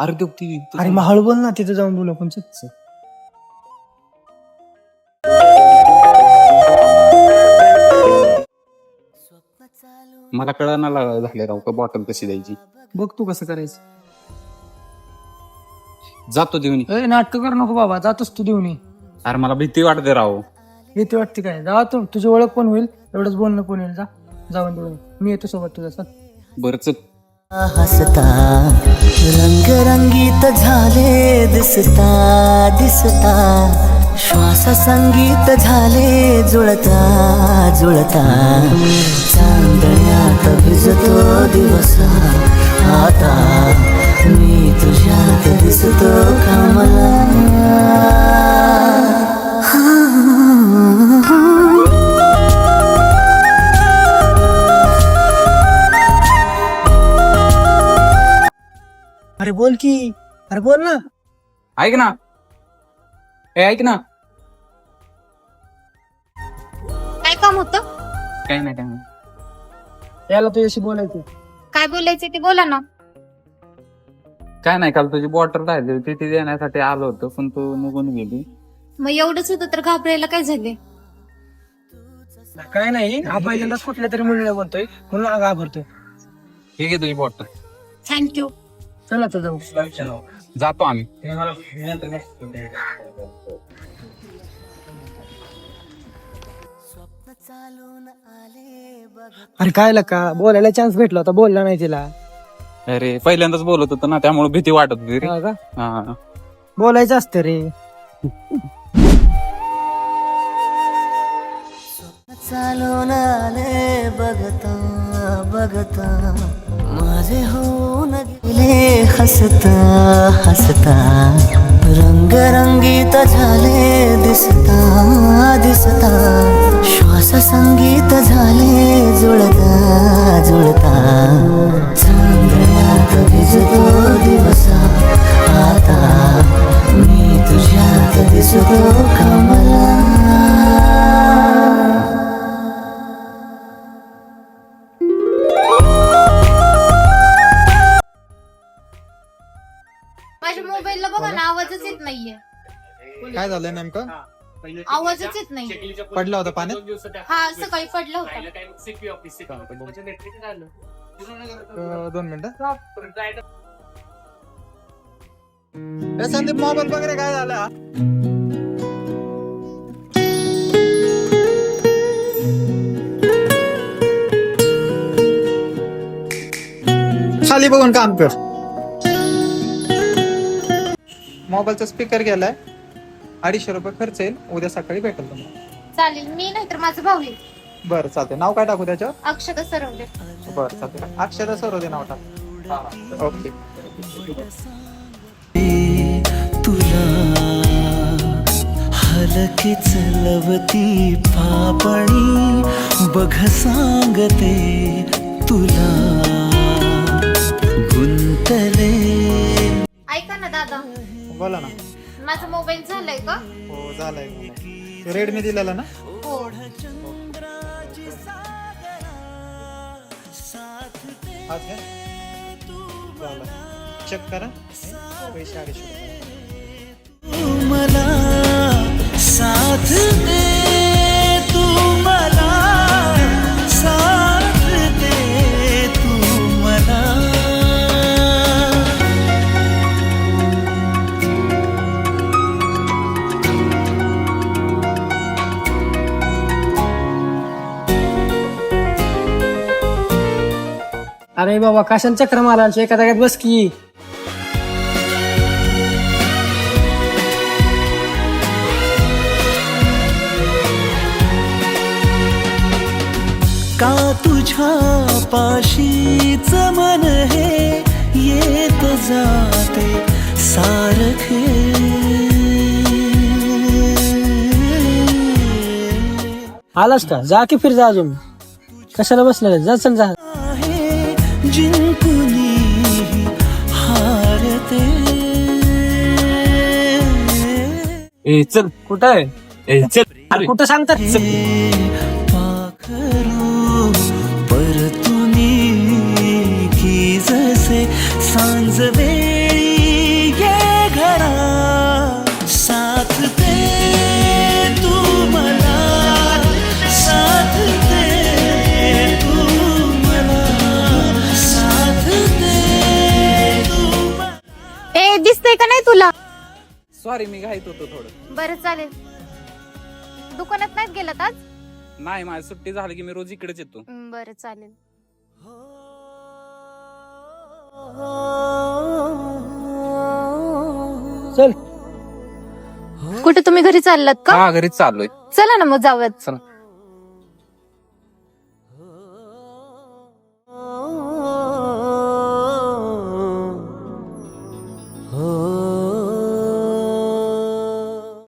अरे तो ती अरे मग हळू बोल ना, तिथे जाऊन बोलू आपण. चल. मला कळना झाले राव का बॉटल कशी द्यायची. बघ तू कसं करायचं. जातो देऊन. नाटक कर नको बाबा, जातोस तू देऊन ये. अरे मला भीती वाटते राव. येते वाटते काय, जा तू, तुझी ओळख पण होईल, एवढंच बोलणं पण होईल. जा जाऊन देऊन मी येतो सोबत तुझ्या. चल. बरं चल. हसता रंगरंगीत झाले दिसता दिसता, श्वास संगीत झाले जुळता जुळता, चांदण्यात भिजतो दिवस आता, मी तुझ्यात दिसतो कमला. अरे बोल की, अरे बोल ना. ऐक ना, ऐक ना. काय काम होतं? काय नाही काय नाही. याला तुझ्याशी बोलायचं. काय बोलायचं ते बोला ना. काय नाही, काल तुझी बॉटल राहिली होती ती देण्यासाठी आलो होतो, पण तू निघून गेली. मग एवढंच होतं तर घाबरायला काय झाले? काय नाही, हा पहिल्यांदाच कुठल्या तरी मुलीला बोलतोय म्हणून घाबरतोय. ठीक आहे तुझी बॉटल. थँक्यू. चला तर जाऊ. जातो आम्ही. अरे काय का बोलायला चान्स भेटला होता, बोलला नाही तिला. अरे पहिल्यांदाच बोलत होतो ना, त्यामुळे भीती वाटत होती रे. हा का? हा. बोलायचं असतं रे. चालून आले बघता बघता, माझे होऊन गेले हसता हसता, रंगरंगीत झाले दिसता दिसता, श्वास संगीत झाले जुळता जुळता, चांदण्यात भिजतो दिवस आता, मी तुझ्यात दिसतो कमला. माझ्या मोबाईलला बघा ना, आवाजच येत नाहीये. काय झालं नेमकं? आवाजच येत नाही. पडला होता पाण्यात? हा, सकाळी पडला होता. 2 मिनिटं. ए संदीप, मोबाईल वगैरे काय झाला? खाली बघून काम कर. मोबाईलचा स्पीकर गेलाय, 250 रुपये खर्च येईल, उद्या सकाळी भेटेल तुम्हाला. चालेल, मी नाही तर माझं भाऊ येईल. बरं चालते. नाव काय टाकू त्याच्यावर? अक्षता सरवले. बरं चालते. अक्षता सरोदे नाव टाक. ओके. तुला हलकीच लवती पापणी, बघ सांगते तुला गुंतले. ऐका ना दादा, बोला ना. माझा मोबाईल झालाय का? हो झालंय. रेडमी दिलेला ना? हो. आज काय झालं, चेक करा. पैसे 250 रुपये. मला साथ दे तू, मला साथ दे तू मला. अरे बाबा कशाला चक्र मारा, एका जागेत बस की. का तुझ्या पाशीच मन हे येत जाते सारखे. आलास का? जा की फिर जा, अजून कशाला बसलेला? जा चल जा. जिंकुनी हारते. चल. कुठं आहे? चल. अरे कुठं सांगतात? पाखरू परतुनी की जसे सांज वेळी सॉरी मी घाईत होतो थोडं. बरं चालेल. दुकानात नाहीत गेलात आज? नाही माझी सुट्टी झाली की मी रोज इकडेच येतो. बरं चालेल. चल. कुठे तुम्ही घरी चाललात का? हा घरीच चाललोय. चला ना मग जाऊयात. चला.